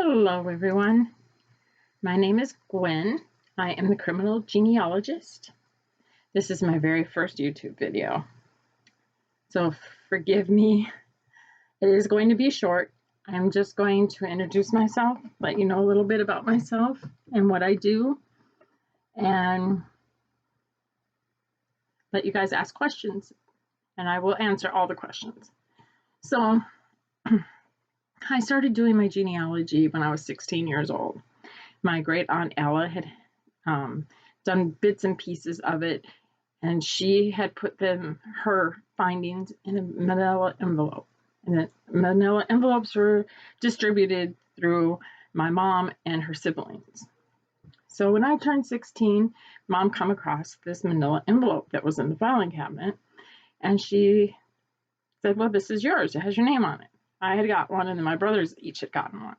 Hello, everyone. My name is Gwen. I am the Criminal Genealogist. This is my very first YouTube video, so forgive me. It is going to be short. I'm just going to introduce myself, let you know a little bit about myself and what I do, and let you guys ask questions, and I will answer all the questions. So, I started doing my genealogy when I was 16 years old. My great aunt Ella had done bits and pieces of it, and she had put her findings in a manila envelope. And the manila envelopes were distributed through my mom and her siblings. So when I turned 16, Mom came across this manila envelope that was in the filing cabinet, and she said, "Well, this is yours. It has your name on it." I had got one, and then my brothers each had gotten one.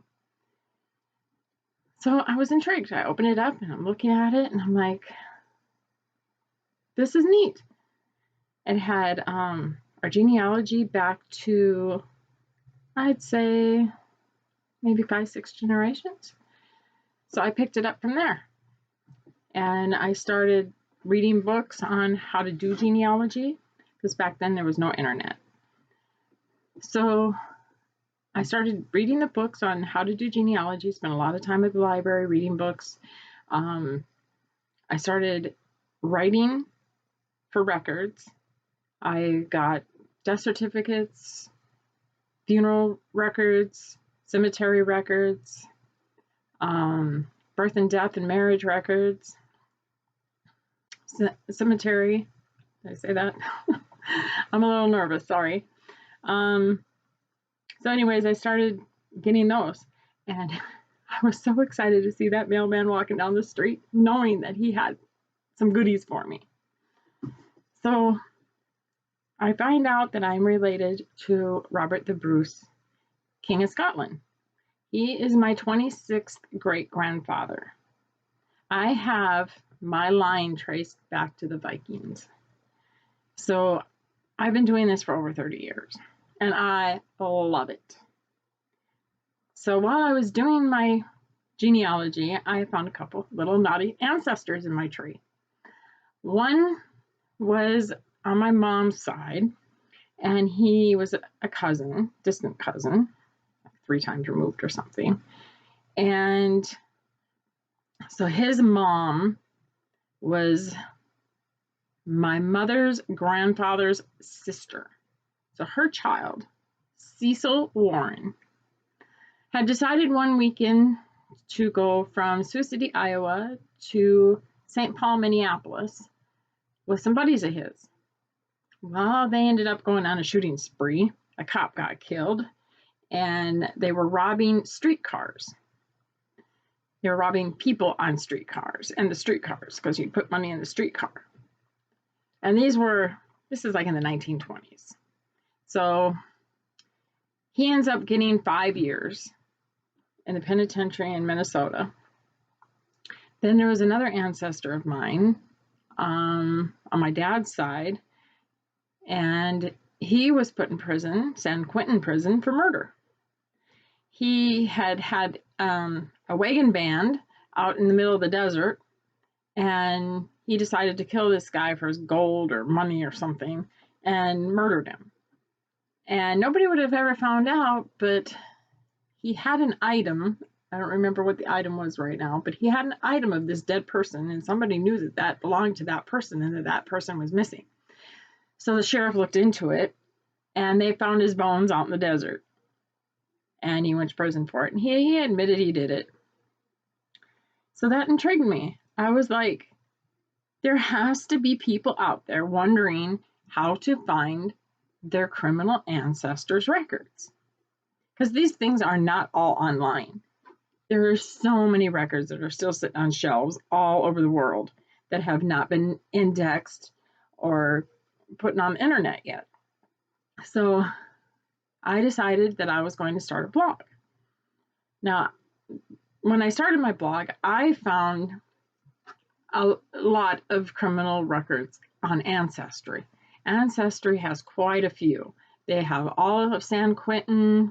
So I was intrigued. I opened it up, and I'm looking at it, and I'm like, this is neat. It had our genealogy back to, I'd say, maybe 5, 6 generations. So I picked it up from there. And I started reading books on how to do genealogy, because back then there was no internet. So I started reading the books on how to do genealogy, spent a lot of time at the library reading books. I started writing for records. I got death certificates, funeral records, cemetery records, birth and death and marriage records, cemetery. Did I say that? I'm a little nervous, sorry. So anyways, I started getting those, and I was so excited to see that mailman walking down the street, knowing that he had some goodies for me. So I find out that I'm related to Robert the Bruce, King of Scotland. He is my 26th great-grandfather. I have my line traced back to the Vikings. So I've been doing this for over 30 years. And I love it. So while I was doing my genealogy, I found a couple little naughty ancestors in my tree. One was on my mom's side, and he was a cousin, distant cousin, 3 times removed or something. And so his mom was my mother's grandfather's sister. So her child, Cecil Warren, had decided one weekend to go from Sioux City, Iowa to St. Paul, Minneapolis with some buddies of his. Well, they ended up going on a shooting spree. A cop got killed, and they were robbing streetcars. They were robbing people on streetcars and the streetcars, because you put money in the streetcar. And this is like in the 1920s. So he ends up getting 5 years in the penitentiary in Minnesota. Then there was another ancestor of mine on my dad's side, and he was put in prison, San Quentin prison, for murder. He had a wagon band out in the middle of the desert, and he decided to kill this guy for his gold or money or something, and murdered him. And nobody would have ever found out, but he had an item. I don't remember what the item was right now, but he had an item of this dead person, and somebody knew that that belonged to that person and that person was missing. So the sheriff looked into it, and they found his bones out in the desert. And he went to prison for it, and he admitted he did it. So that intrigued me. I was like, there has to be people out there wondering how to find their criminal ancestors' records, because these things are not all online. There are so many records that are still sitting on shelves all over the world that have not been indexed or put on the internet yet. So I decided that I was going to start a blog. Now, when I started my blog, I found a lot of criminal records on Ancestry. Ancestry has quite a few. They have all of San Quentin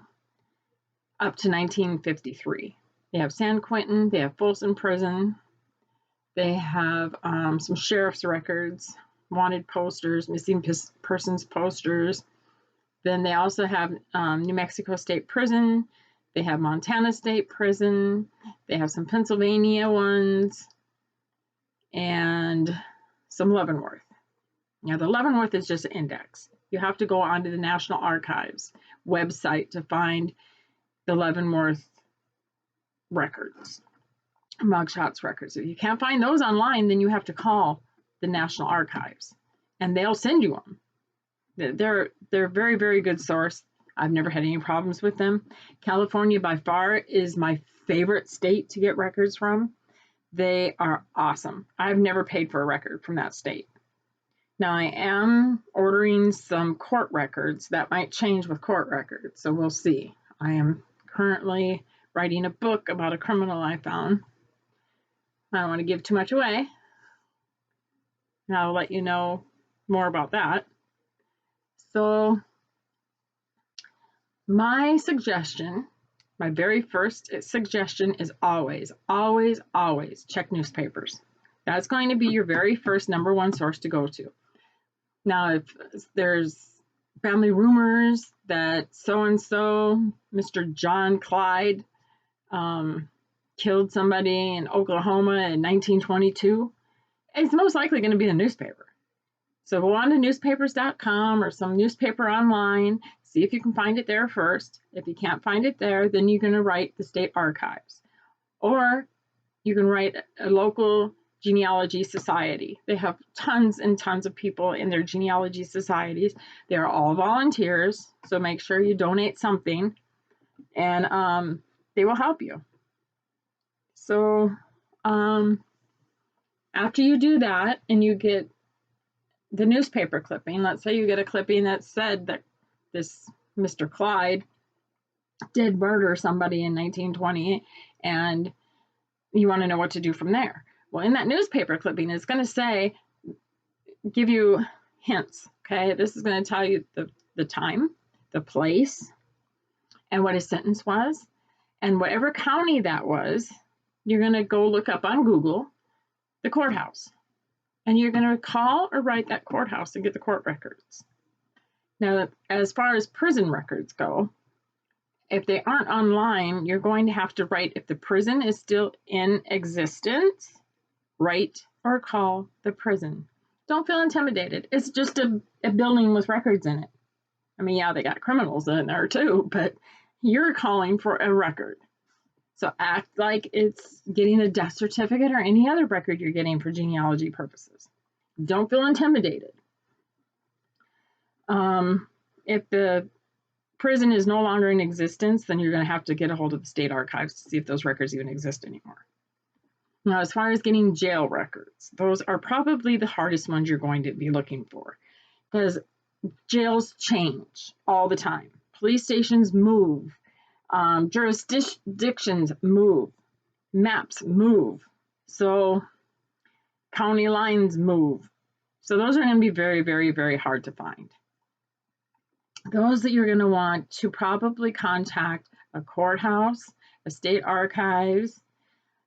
up to 1953. They have San Quentin, they have Folsom Prison, they have some sheriff's records, wanted posters, missing persons posters. Then they also have New Mexico State Prison. They have Montana State Prison. They have some Pennsylvania ones and some Leavenworth. Now, the Leavenworth is just an index. You have to go onto the National Archives website to find the Leavenworth records, mugshots records. If you can't find those online, then you have to call the National Archives, and they'll send you them. They're a very, very good source. I've never had any problems with them. California, by far, is my favorite state to get records from. They are awesome. I've never paid for a record from that state. Now, I am ordering some court records. That might change with court records, so we'll see. I am currently writing a book about a criminal I found. I don't want to give too much away. I'll let you know more about that. So my suggestion, my very first suggestion is always, always, always check newspapers. That's going to be your very first number one source to go to. Now, if there's family rumors that so-and-so, Mr. John Clyde, killed somebody in Oklahoma in 1922, it's most likely going to be in the newspaper. So go on to newspapers.com or some newspaper online, see if you can find it there first. If you can't find it there, then you're going to write the state archives. Or you can write a local genealogy society. They have tons and tons of people in their genealogy societies. They're all volunteers, so make sure you donate something, and they will help you. So after you do that and you get the newspaper clipping, let's say you get a clipping that said that this Mr. Clyde did murder somebody in 1920, and you want to know what to do from there. Well, in that newspaper clipping, it's going to say, give you hints, okay? This is going to tell you the time, the place, and what his sentence was, and whatever county that was, you're going to go look up on Google the courthouse. And you're going to call or write that courthouse and get the court records. Now, as far as prison records go, if they aren't online, you're going to have to write, if the prison is still in existence, write or call the prison. Don't feel intimidated. It's just a building with records in it. I mean, yeah, they got criminals in there too, but you're calling for a record. So act like it's getting a death certificate or any other record you're getting for genealogy purposes. Don't feel intimidated. If the prison is no longer in existence, then you're going to have to get a hold of the state archives to see if those records even exist anymore. Now, as far as getting jail records, those are probably the hardest ones you're going to be looking for, because jails change all the time. Police stations move. Jurisdictions move, maps move, so county lines move. So those are going to be very, very, very hard to find. Those that you're going to want to probably contact a courthouse, a state archives.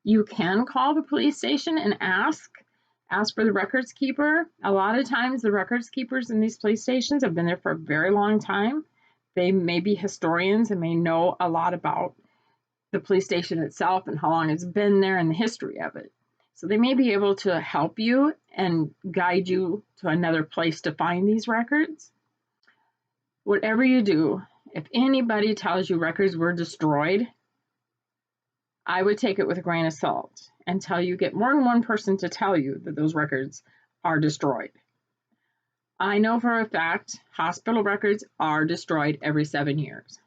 You can call the police station and ask for the records keeper. A lot of times the records keepers in these police stations have been there for a very long time. They may be historians and may know a lot about the police station itself and how long it's been there and the history of it. So they may be able to help you and guide you to another place to find these records. Whatever you do, if anybody tells you records were destroyed, I would take it with a grain of salt until you get more than one person to tell you that those records are destroyed. I know for a fact hospital records are destroyed every 7 years.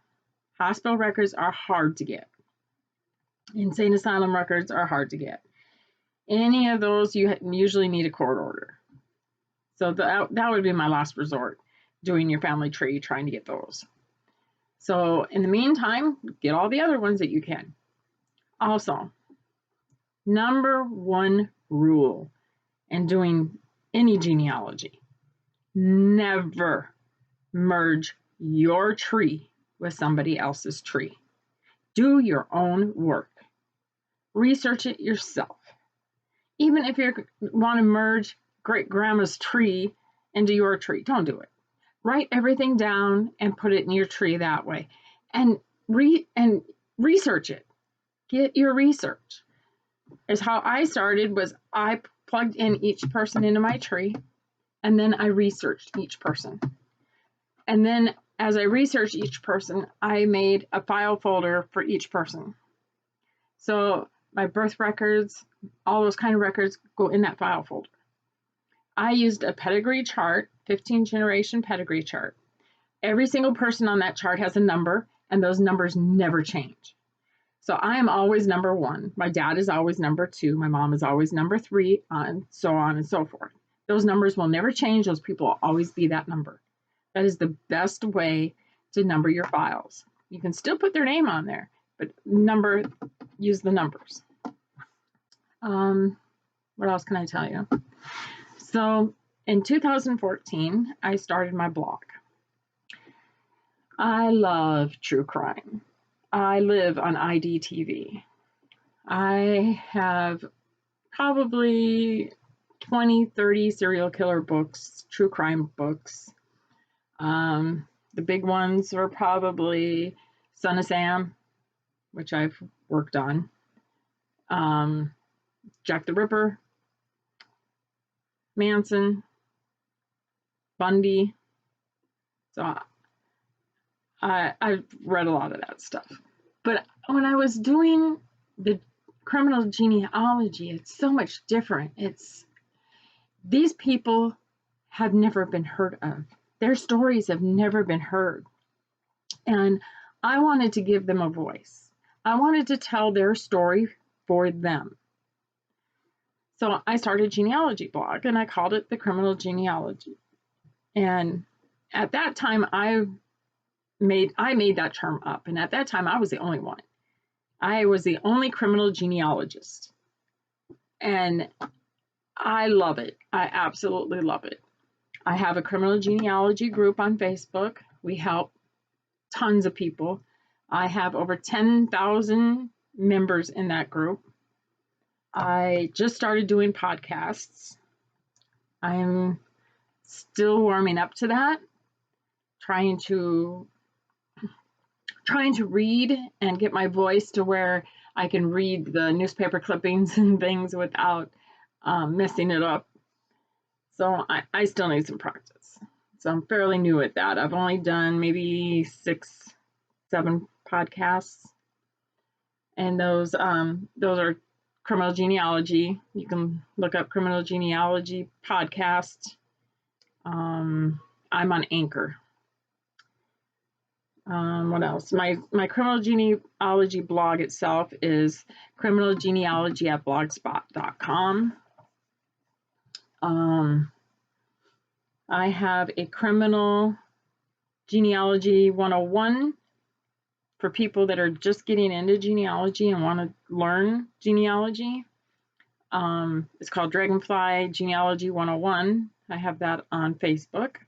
Hospital records are hard to get. Insane asylum records are hard to get. Any of those, you usually need a court order. So that would be my last resort, doing your family tree, trying to get those. So in the meantime, get all the other ones that you can. Also, number one rule in doing any genealogy: never merge your tree with somebody else's tree. Do your own work. research it yourself. Even if you want to merge great grandma's tree into your tree, don't do it. Write everything down and put it in your tree that way, and research it. Get your research. Is how I started. Was I plugged in each person into my tree, and then I researched each person. And then as I researched each person, I made a file folder for each person. So my birth records, all those kind of records go in that file folder. I used a pedigree chart, 15 generation pedigree chart. Every single person on that chart has a number, and those numbers never change. So I am always number 1. My dad is always number 2. My mom is always number 3, and so on and so forth. Those numbers will never change. Those people will always be that number. That is the best way to number your files. You can still put their name on there, but use the numbers. What else can I tell you? So in 2014, I started my blog. I love true crime. I live on IDTV. I have probably 20, 30 serial killer books, true crime books. The big ones are probably Son of Sam, which I've worked on, Jack the Ripper, Manson, Bundy. So I've read a lot of that stuff. But when I was doing the criminal genealogy, it's so much different. These people have never been heard of. Their stories have never been heard. And I wanted to give them a voice. I wanted to tell their story for them. So I started a genealogy blog, and I called it the Criminal Genealogy. And at that time, I made that term up. And at that time, I was the only one. I was the only criminal genealogist. And I love it. I absolutely love it. I have a criminal genealogy group on Facebook. We help tons of people. I have over 10,000 members in that group. I just started doing podcasts. I'm still warming up to that, trying to read and get my voice to where I can read the newspaper clippings and things without messing it up. So I still need some practice. So I'm fairly new at that. I've only done maybe 6, 7 podcasts, and those are criminal genealogy. You can look up Criminal Genealogy podcast. I'm on Anchor. What else? My criminal genealogy blog itself is criminalgenealogy@blogspot.com. I have a criminal genealogy 101 for people that are just getting into genealogy and want to learn genealogy. It's called Dragonfly Genealogy 101. I have that on Facebook.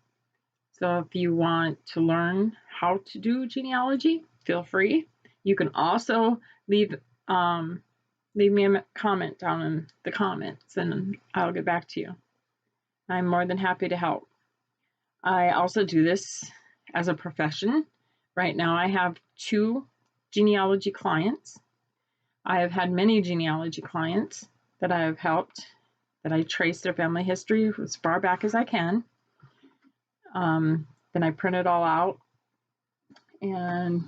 So if you want to learn how to do genealogy, feel free. You can also leave me a comment down in the comments, and I'll get back to you. I'm more than happy to help. I also do this as a profession. Right now I have 2 genealogy clients. I have had many genealogy clients that I have helped, that I trace their family history as far back as I can. Then I print it all out, and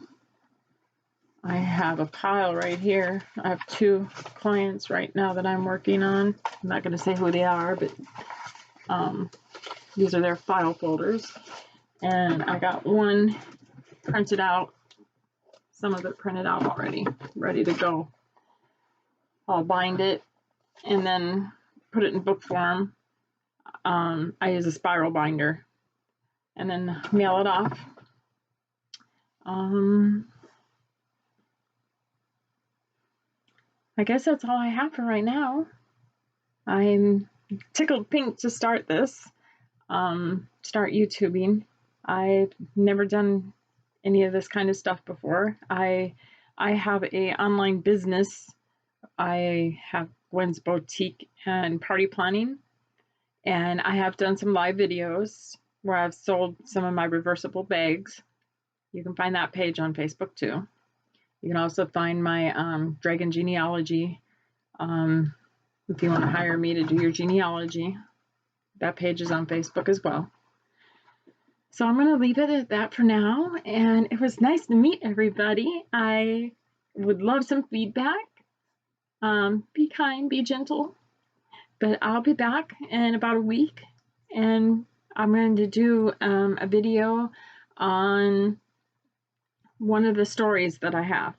I have a pile right here. I have 2 clients right now that I'm working on. I'm not going to say who they are, but these are their file folders. And I got one printed out, some of it printed out already, ready to go. I'll bind it and then put it in book form. I use a spiral binder, and then mail it off. I guess that's all I have for right now. I'm tickled pink to start this, start YouTubing. I've never done any of this kind of stuff before. I have a online business I have Gwen's Boutique and Party Planning, and I have done some live videos where I've sold some of my reversible bags. You can find that page on Facebook too. You can also find my Dragon Genealogy. If you want to hire me to do your genealogy, that page is on Facebook as well. So I'm going to leave it at that for now. And it was nice to meet everybody. I would love some feedback. Be kind, be gentle. But I'll be back in about a week, and I'm going to do a video on one of the stories that I have.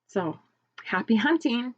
So happy hunting!